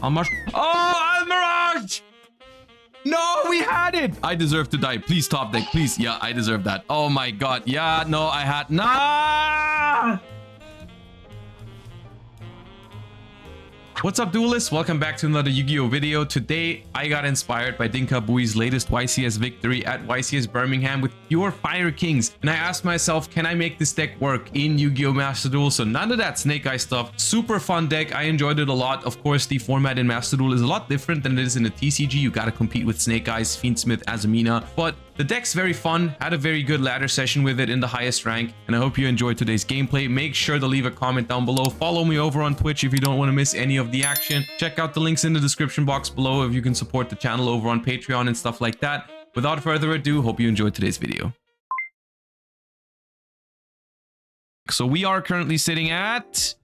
Almirage. Oh, Almirage! No, we had it. I deserve to die. Please top deck, please. Yeah, I deserve that. Oh my god. Yeah, no, I had... Nah! What's up, duelists? Welcome back to another Yu-Gi-Oh video. Today, I got inspired by Dinkabui's latest YCS victory at YCS Birmingham with pure Fire Kings. And I asked myself, can I make this deck work in Yu-Gi-Oh Master Duel? So none of that Snake Eye stuff. Super fun deck. I enjoyed it a lot. Of course, the format in Master Duel is a lot different than it is in the TCG. You gotta compete with Snake Eyes, Fiendsmith, Azamina. But the deck's very fun. Had a very good ladder session with it in the highest rank. And I hope you enjoyed today's gameplay. Make sure to leave a comment down below. Follow me over on Twitch if you don't want to miss any of the action. Check out the links in the description box below if you can support the channel over on Patreon and stuff like that. Without further ado, hope you enjoyed today's video. So we are currently sitting at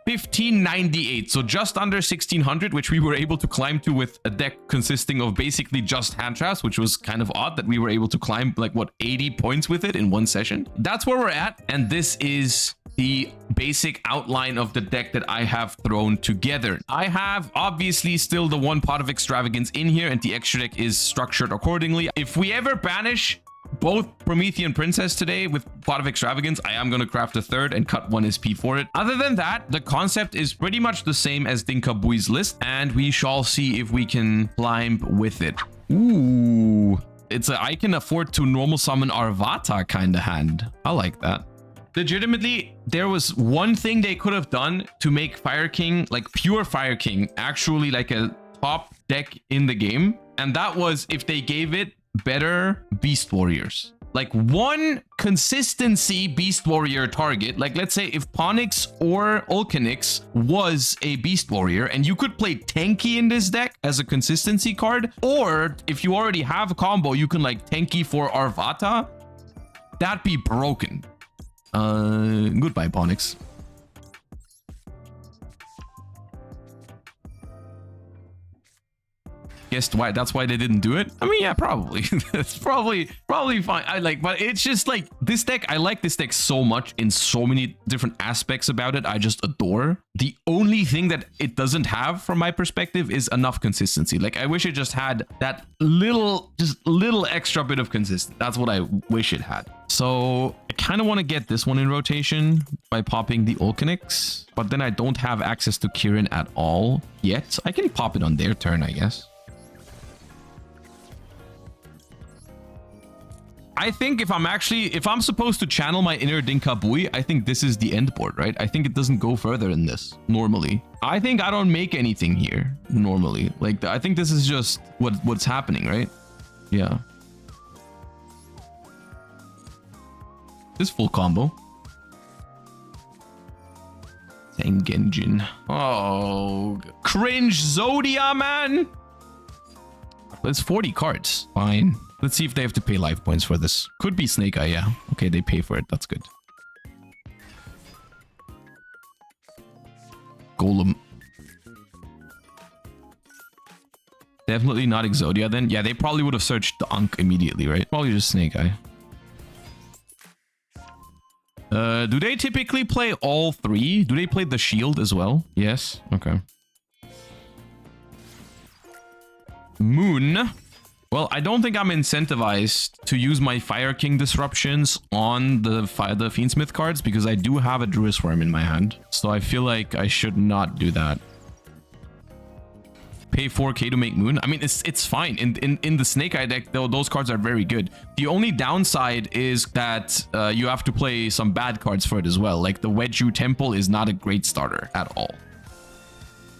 1598, so just under 1600, which we were able to climb to with a deck consisting of basically just hand traps, which was kind of odd that we were able to climb like what 80 points with it in one session. That's where we're at, and this is the basic outline of the deck that I have thrown together. I have obviously still the one pot of extravagance in here, and the extra deck is structured accordingly. If we ever banish both Promethean Princess today with Pot of Extravagance, I am going to craft a third and cut 1 SP for it. Other than that, the concept is pretty much the same as Dinkabui's list, and we shall see if we can climb with it. Ooh, it's a I can afford to normal summon Arvata kind of hand. I like that. Legitimately, there was one thing they could have done to make Fire King, like pure Fire King, actually like a top deck in the game, and that was if they gave it better Beast Warriors. Like one consistency Beast Warrior target. Like let's say if Ponix or Ulcanix was a Beast Warrior and you could play Tenki in this deck as a consistency card, or if you already have a combo, you can like Tenki for Arvata. That'd be broken. Goodbye, Ponix. Guessed why? That's why they didn't do it. I mean, yeah, probably. It's probably fine. But it's just like this deck. I like this deck so much in so many different aspects about it. I just adore. The only thing that it doesn't have, from my perspective, is enough consistency. Like I wish it just had that little extra bit of consistency. That's what I wish it had. So I kind of want to get this one in rotation by popping the Ulcanix, but then I don't have access to Kirin at all yet. I can pop it on their turn, I guess. I think if I'm supposed to channel my inner Dinkabui, I think this is the end board, right? I think it doesn't go further than this normally. I think I don't make anything here normally. Like I think this is just what's happening, right? Yeah. This full combo. Tengenjin. Oh, cringe Zodia, man. It's 40 cards. Fine. Let's see if they have to pay life points for this. Could be Snake Eye, yeah. Okay, they pay for it. That's good. Golem. Definitely not Exodia then. Yeah, they probably would have searched the Ankh immediately, right? Probably just Snake Eye. Do they typically play all three? Do they play the shield as well? Yes. Okay. Moon. Well, I don't think I'm incentivized to use my Fire King disruptions on the Fiendsmith cards because I do have a Druid Worm in my hand. So I feel like I should not do that. Pay 4k to make Moon. I mean, it's fine. In the Snake Eye deck, though, those cards are very good. The only downside is that you have to play some bad cards for it as well. Like the Wedju Temple is not a great starter at all.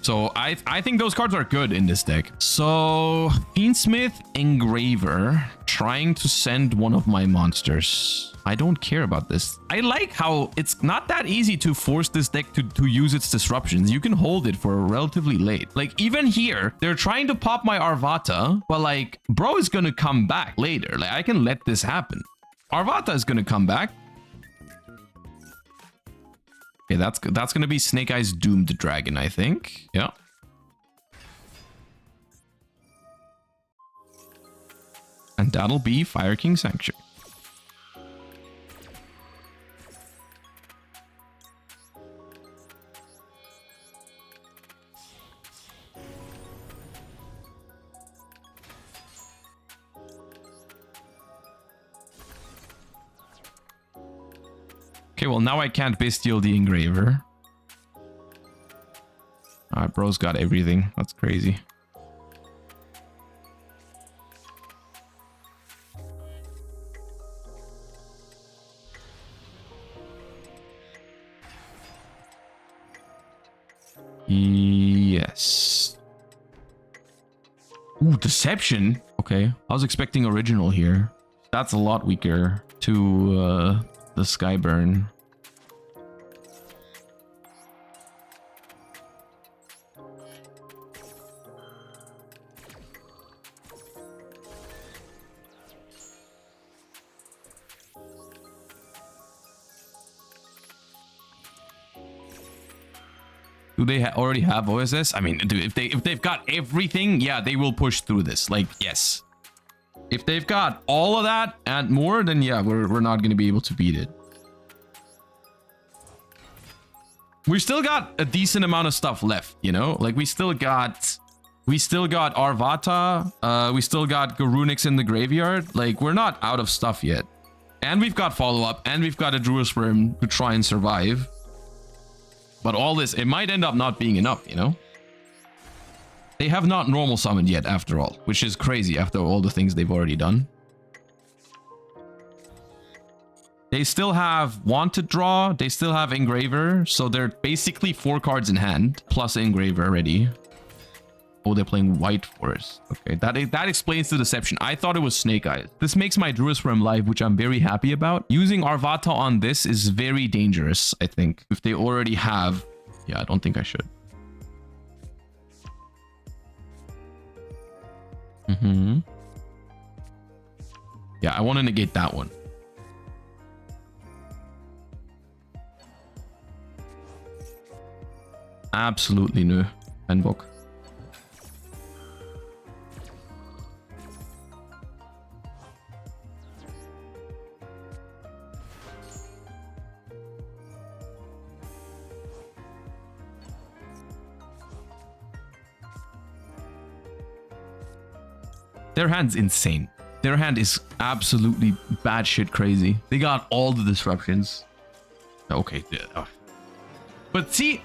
So I think those cards are good in this deck. So Fiendsmith Engraver trying to send one of my monsters. I don't care about this. I like how it's not that easy to force this deck to use its disruptions. You can hold it for relatively late. Like even here, they're trying to pop my Arvata, but like bro is gonna come back later. Like I can let this happen. Arvata is gonna come back. Okay, that's gonna be Snake Eye's Doomed Dragon, I think. Yeah. And that'll be Fire King Sanctuary. Okay, well, now I can't bestial the engraver. Alright, bro's got everything. That's crazy. Yes. Ooh, deception. Okay, I was expecting original here. That's a lot weaker to the Skyburn. Do they already have OSS? I mean, dude, if they've got everything, yeah, they will push through this. Like, yes. If they've got all of that and more, then yeah, we're not going to be able to beat it. We still got a decent amount of stuff left, you know? Like, we still got Arvata. We still got Garunix in the graveyard. Like, we're not out of stuff yet. And we've got follow-up, and we've got a Druid's Worm to try and survive. But all this, it might end up not being enough, you know? They have not normal summoned yet, after all, which is crazy after all the things they've already done. They still have Wanted Draw, they still have Engraver, so they're basically 4 cards in hand, plus Engraver already. Oh, they're playing White Forest. Okay, that explains the deception. I thought it was Snake Eyes. This makes my Druid's Worm live, which I'm very happy about. Using Arvata on this is very dangerous, I think. If they already have... Yeah, I don't think I should. Yeah, I want to negate that one. Absolutely no. Handbook. Their hand's insane. Their hand is absolutely batshit crazy. They got all the disruptions. Okay. But see,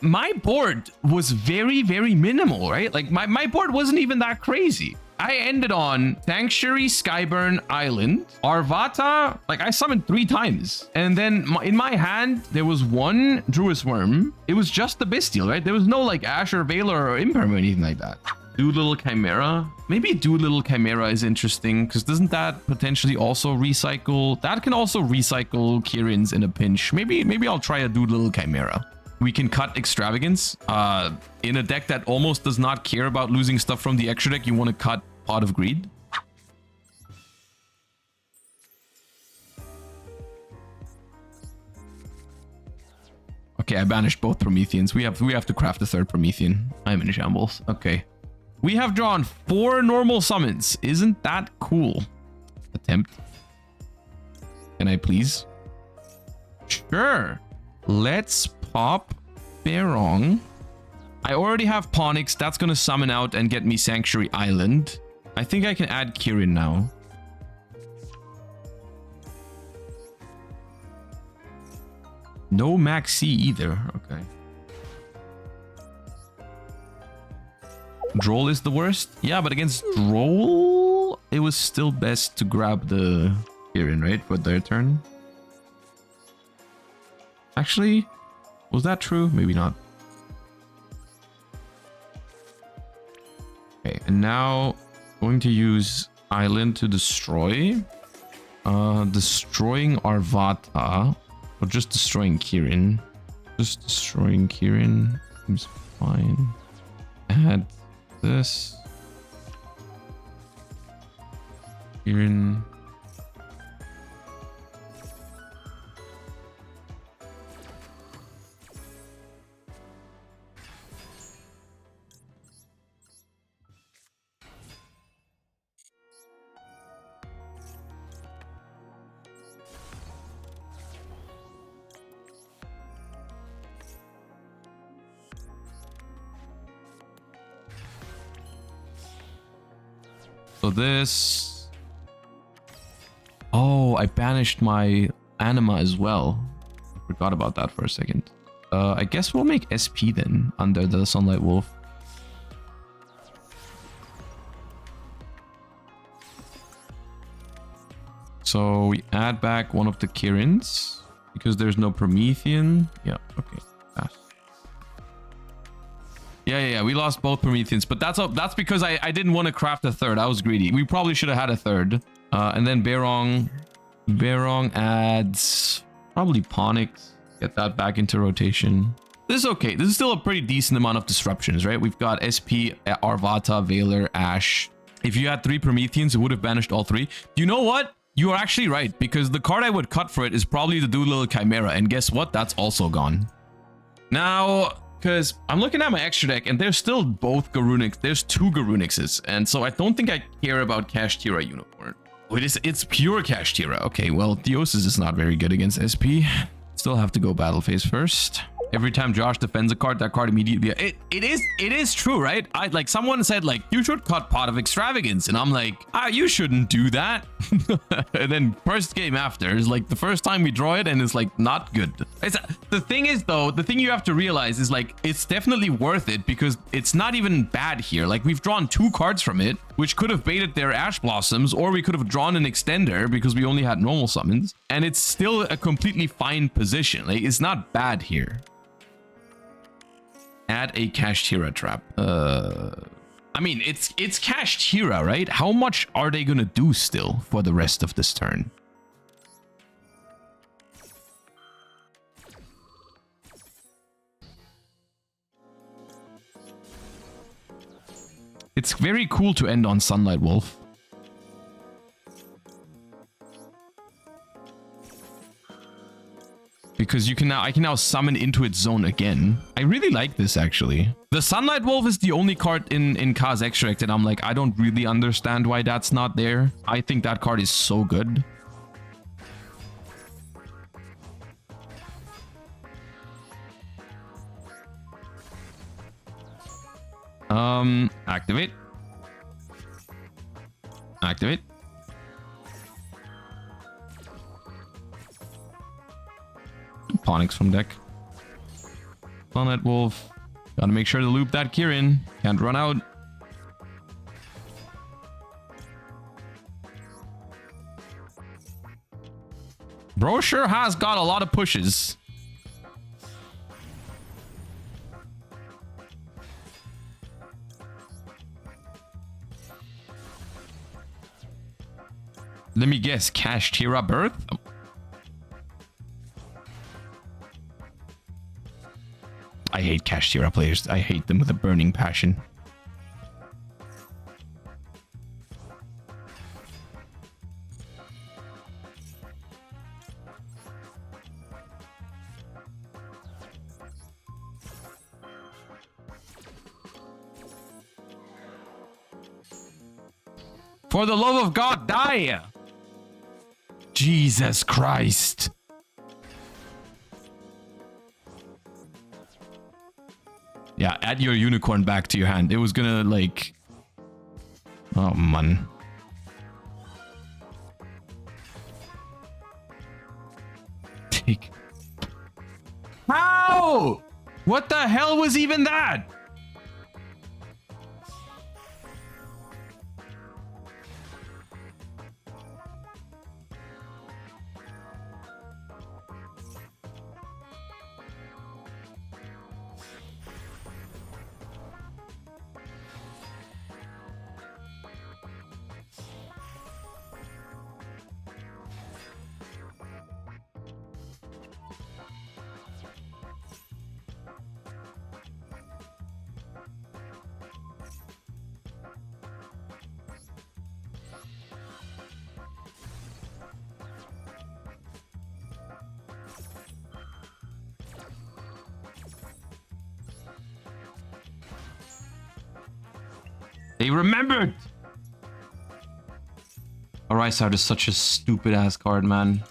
my board was very, very minimal, right? Like my board wasn't even that crazy. I ended on Sanctuary, Skyburn, Island, Arvata. Like I summoned 3 times. And then in my hand, there was 1 Druid's Worm. It was just the Bestial, right? There was no like Asher, Valor, or Imperm or anything like that. Doolittle Chimera. Maybe Doolittle Chimera is interesting because doesn't that potentially also recycle? That can also recycle Kirin's in a pinch. Maybe I'll try a Doolittle Chimera. We can cut Extravagance. In a deck that almost does not care about losing stuff from the extra deck, you want to cut Pot of Greed. Okay, I banished both Prometheans. We have to craft a 3rd Promethean. I'm in shambles. Okay. We have drawn 4 normal summons. Isn't that cool? Attempt. Can I please? Sure. Let's pop Barong. I already have Ponix. That's going to summon out and get me Sanctuary Island. I think I can add Kirin now. No Maxi either. Okay. Droll is the worst? Yeah, but against Droll, it was still best to grab the Kirin, right? For their turn. Actually, was that true? Maybe not. Okay, and now going to use Island to destroy. Destroying Arvata. Or just destroying Kirin. Just destroying Kirin seems fine. Add this. Kirin. So this... Oh, I banished my Anima as well. Forgot about that for a second. I guess we'll make SP then under the Sunlight Wolf. So we add back one of the Kirins because there's no Promethean. Yeah, okay. Yeah. We lost both Prometheans, but that's because I didn't want to craft a third. I was greedy. We probably should have had a third. And then Berong adds probably Ponix. Get that back into rotation. This is okay. This is still a pretty decent amount of disruptions, right? We've got SP, Arvata, Veiler, Ash. If you had 3 Prometheans, it would have banished all 3. You know what? You are actually right, because the card I would cut for it is probably the Doolittle Chimera, and guess what? That's also gone. Now, because I'm looking at my extra deck, and there's still both Garunix. There's 2 Garunixes, and so I don't think I care about Kashtira Unicorn. Oh, it's pure Kashtira. Okay, well, Theosis is not very good against SP. Still have to go battle phase first. Every time Josh defends a card, that card immediately... It is true, right? Like someone said, like, you should cut Pot of Extravagance. And I'm like, you shouldn't do that. And then first game after is like the first time we draw it and it's like not good. The thing is, though, the thing you have to realize is like, it's definitely worth it because it's not even bad here. Like we've drawn 2 cards from it, which could have baited their Ash Blossoms, or we could have drawn an extender because we only had normal summons. And it's still a completely fine position. Like it's not bad here. Add a Kashtira trap. I mean, it's Kashtira, right? How much are they gonna do still for the rest of this turn? It's very cool to end on Sunlight Wolf. Because I can now summon into its zone again. I really like this, actually. The Sunlight Wolf is the only card in Ka's Extract that I'm like, I don't really understand why that's not there. I think that card is so good. Activate. Activate. Ponix from deck. Sunlight Wolf. Gotta make sure to loop that Kirin. Can't run out. Bro sure has got a lot of pushes. Let me guess. Kashtira Birth? Oh. I hate Kashtira players. I hate them with a burning passion. For the love of God, die! Jesus Christ. Yeah, add your unicorn back to your hand. It was gonna, like... Oh, man. Take... How? What the hell was even that? They remembered! Arisart is such a stupid ass card, man.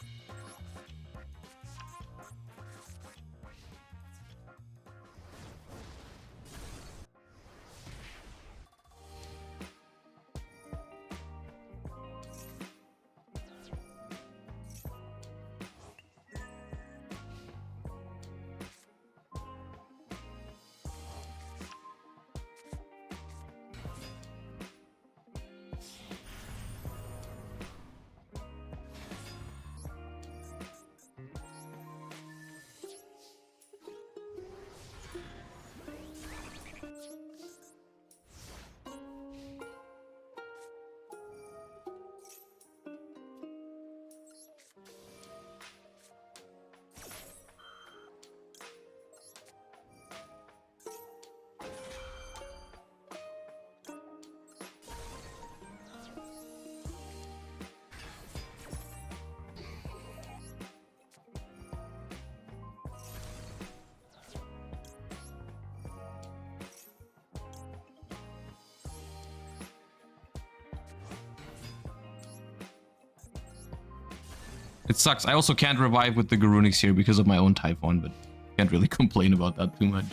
It sucks. I also can't revive with the Garunix here because of my own Typhon, but can't really complain about that too much.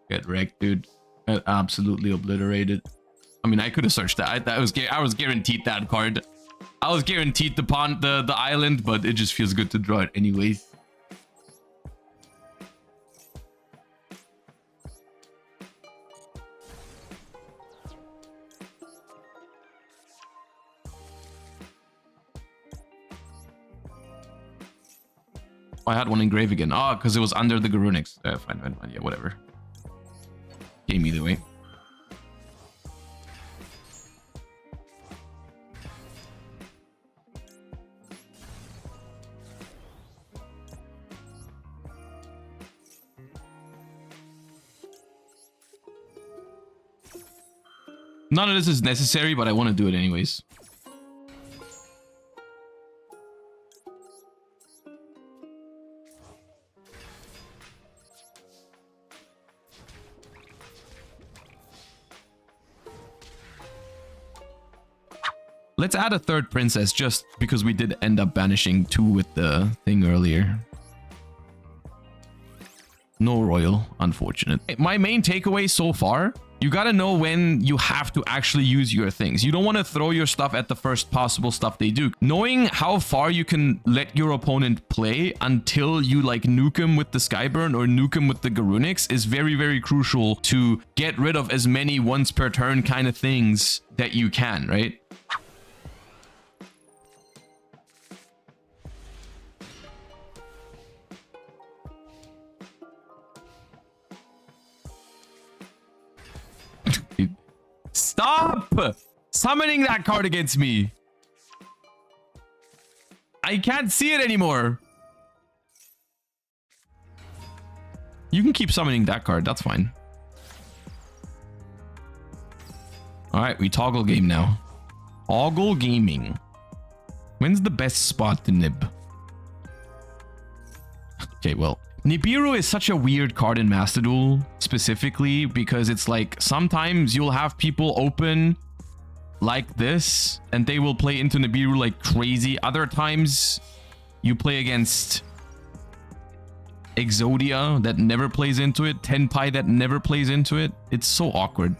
Get wrecked, dude. Absolutely obliterated. I mean, I could have searched that. I was guaranteed that card. I was guaranteed the island, but it just feels good to draw it anyways. I had one in grave again. Oh, because it was under the Garunix. Fine. Yeah, whatever. Game either way. None of this is necessary, but I want to do it anyways. Let's add a third princess just because we did end up banishing 2 with the thing earlier. No royal, unfortunate. My main takeaway so far, you gotta know when you have to actually use your things. You don't want to throw your stuff at the first possible stuff they do. Knowing how far you can let your opponent play until you like nuke him with the Skyburn or nuke him with the Garunix is very, very crucial to get rid of as many once per turn kind of things that you can, right? Stop summoning that card against me. I can't see it anymore. You can keep summoning that card. That's fine. All right, we toggle game now. Toggle gaming. When's the best spot to nib? Okay, well, Nibiru is such a weird card in Master Duel, specifically because it's like sometimes you'll have people open like this and they will play into Nibiru like crazy. Other times you play against Exodia that never plays into it, Tenpai that never plays into it. It's so awkward.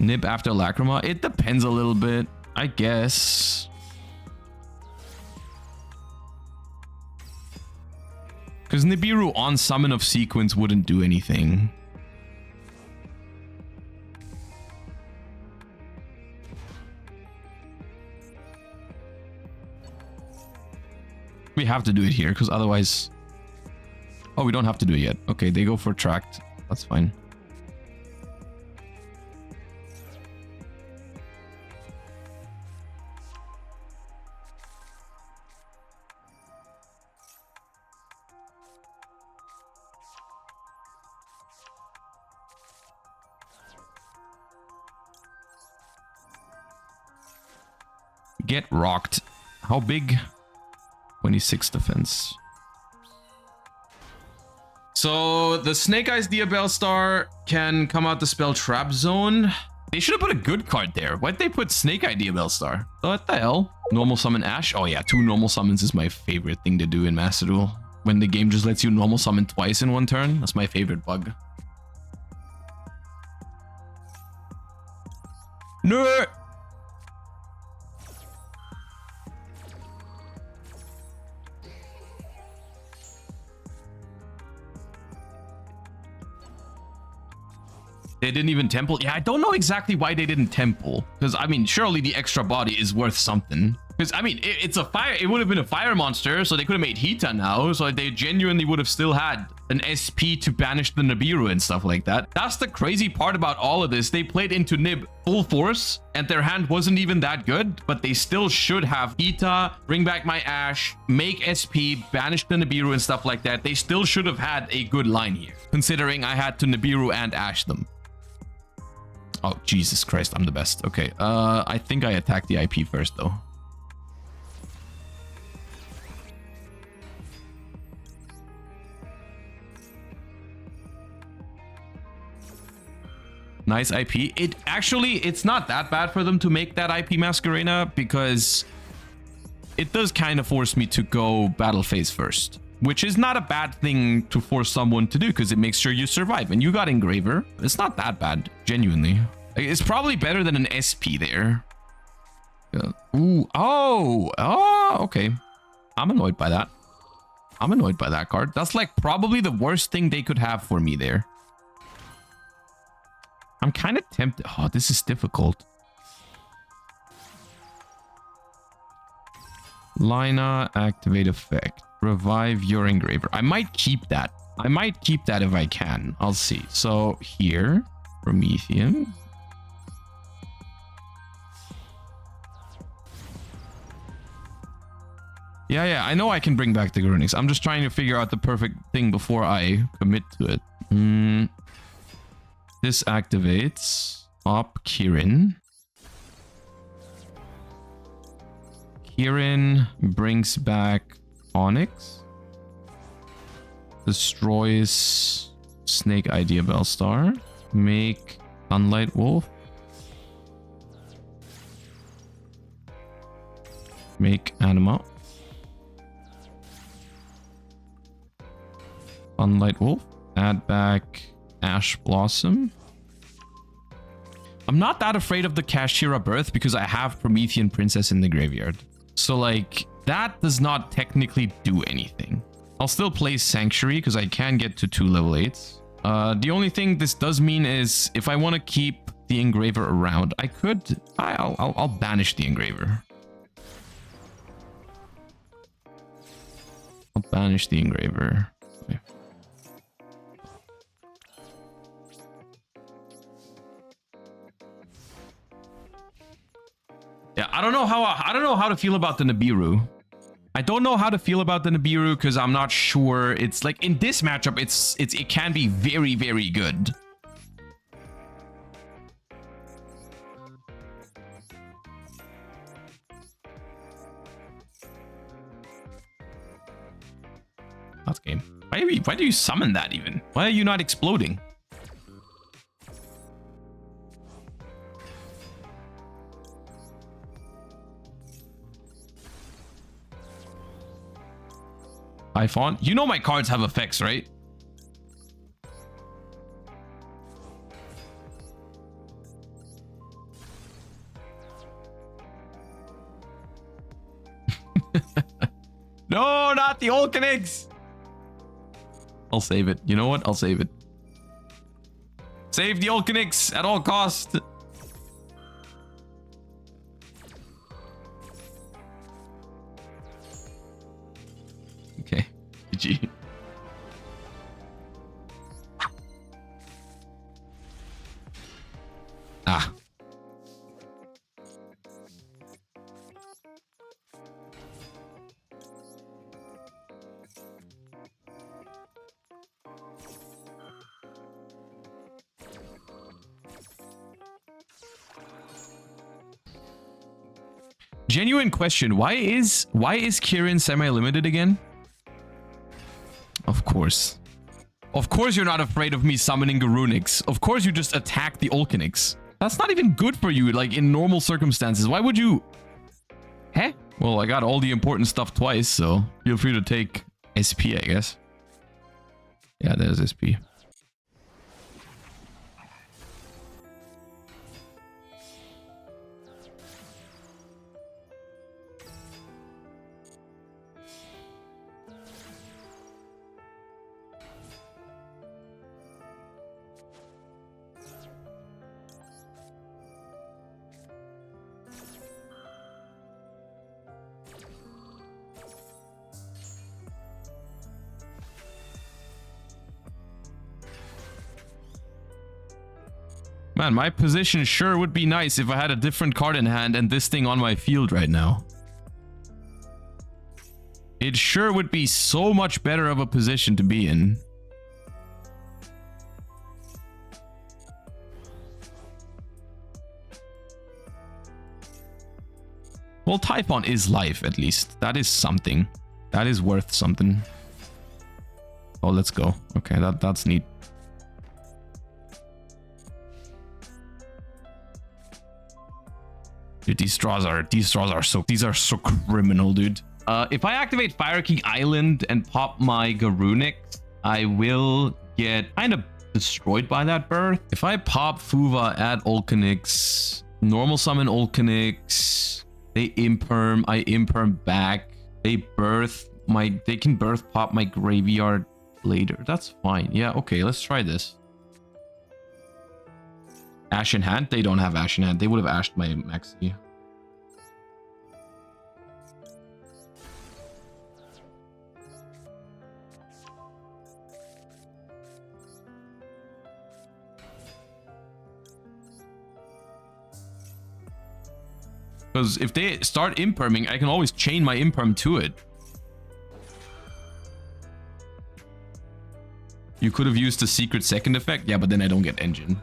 Nib after Lacrima? It depends a little bit, I guess. Because Nibiru on summon of sequence wouldn't do anything. We have to do it here because otherwise... Oh, we don't have to do it yet. Okay, they go for tracked. That's fine. Get rocked. How big? 26 defense. So the Snake Eyes Diabell Star can come out the spell Trap Zone. They should have put a good card there. Why'd they put Snake Eye Diabell Star? What the hell? Normal summon Ash? Oh yeah, 2 normal summons is my favorite thing to do in Master Duel. When the game just lets you normal summon twice in one turn. That's my favorite bug. No! They didn't even temple. Yeah, I don't know exactly why they didn't temple. Because, I mean, surely the extra body is worth something. Because, I mean, it's a fire. It would have been a fire monster, so they could have made Hita now. So they genuinely would have still had an SP to banish the Nibiru and stuff like that. That's the crazy part about all of this. They played into Nib full force, and their hand wasn't even that good. But they still should have Hita, bring back my Ash, make SP, banish the Nibiru and stuff like that. They still should have had a good line here, considering I had to Nibiru and Ash them. Oh, Jesus Christ, I'm the best. Okay, I think I attacked the IP first, though. Nice IP. It's not that bad for them to make that IP Masquerena because it does kind of force me to go battle phase first, which is not a bad thing to force someone to do because it makes sure you survive. And you got Engraver. It's not that bad, genuinely. It's probably better than an SP there. Ooh, okay. I'm annoyed by that. I'm annoyed by that card. That's like probably the worst thing they could have for me there. I'm kind of tempted. Oh, this is difficult. Lina, activate effect. Revive your Engraver. I might keep that. I might keep that if I can. I'll see. So here, Promethean. Yeah, I know I can bring back the Grunix. I'm just trying to figure out the perfect thing before I commit to it. This activates Op Kirin. Kirin brings back Onyx. Destroys Snake Idea Bellstar. Make Sunlight Wolf. Make Anima. Sunlight Wolf. Add back Ash Blossom. I'm not that afraid of the Kashtira Birth because I have Promethean Princess in the graveyard. So like that does not technically do anything. I'll still play Sanctuary because I can get to 2 level 8s. The only thing this does mean is if I want to keep the Engraver around, I could... I'll banish the Engraver. I'll banish the Engraver. Okay. Yeah, I don't know how to feel about the Nibiru. I don't know how to feel about the Nibiru because I'm not sure. It's like in this matchup, it can be very, very good. Last game. Why do you summon that even? Why are you not exploding? Typhon. You know my cards have effects, right? No, not the Olcanix. I'll save it. You know what? I'll save it. Save the Olcanix at all costs. Okay. GG. Ah. Genuine question. Why is Kirin semi-limited again? Of course. Of course you're not afraid of me summoning Garunix. Of course you just attack the Olcanix. That's not even good for you, like, in normal circumstances. Why would you... Huh? Well, I got all the important stuff twice, so feel free to take SP, I guess. Yeah, there's SP. Man, my position sure would be nice if I had a different card in hand and this thing on my field right now. It sure would be so much better of a position to be in. Well, Typhon is life, at least. That is something. That is worth something. Oh, let's go. Okay, that's neat. Dude, these straws are so criminal, dude. If I activate Fire King Island and pop my Garunix, I will get kind of destroyed by that birth. If I pop Fuva at Olcanix, normal summon Olcanix, they imperm, I imperm back. They can birth pop my graveyard later. That's fine. Yeah, okay, let's try this. Ash in hand? They don't have Ash in hand. They would have ashed my Maxi. Because if they start imperming, I can always chain my imperm to it. You could have used the secret second effect. Yeah, but then I don't get engine.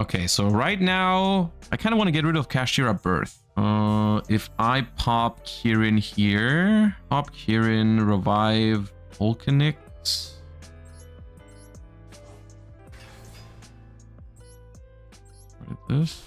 Okay, so right now, I kind of want to get rid of Kashtira Birth. If I pop Kirin here, pop Kirin, revive Volcanix. What is this?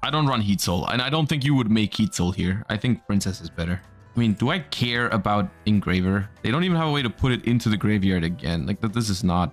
I don't run Heat Soul, and I don't think you would make Heat Soul here. I think Princess is better. I mean, do I care about Engraver? They don't even have a way to put it into the graveyard again. Like, this is not...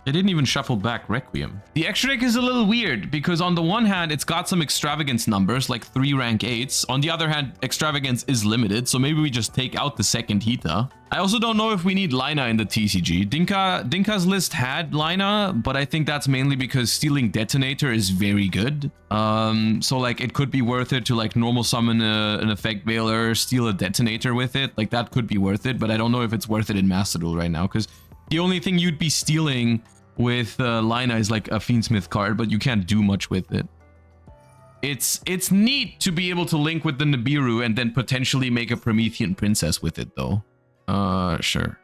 They didn't even shuffle back Requiem. The extra deck is a little weird because on the one hand, it's got some extravagance numbers like 3 rank 8s. On the other hand, extravagance is limited, so maybe we just take out the second Hita. I also don't know if we need Lina in the TCG. Dinka's list had Lina, but I think that's mainly because stealing Detonator is very good. So like it could be worth it to like normal summon an Effect Veiler, steal a Detonator with it. Like that could be worth it, but I don't know if it's worth it in Master Duel right now because the only thing you'd be stealing with Lina is like a Fiendsmith card, but you can't do much with it. It's neat to be able to link with the Nibiru and then potentially make a Promethean Princess with it though. Sure.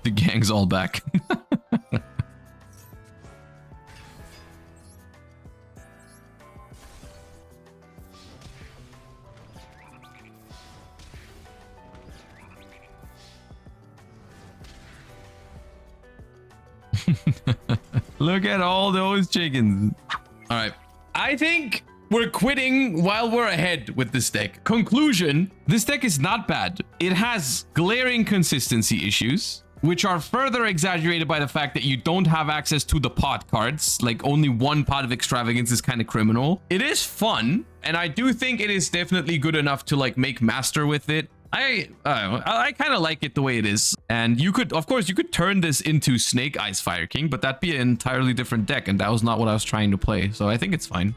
The gang's all back. Look at all those chickens. All right. I think we're quitting while we're ahead with this deck. Conclusion, this deck is not bad. It has glaring consistency issues, which are further exaggerated by the fact that you don't have access to the pot cards. Like only one pot of extravagance is kind of criminal. It is fun, and I do think it is definitely good enough to like make master with it. I kind of like it the way it is. And you could, of course, you could turn this into Snake Eyes Fire King, but that'd be an entirely different deck, and that was not what I was trying to play. So I think it's fine.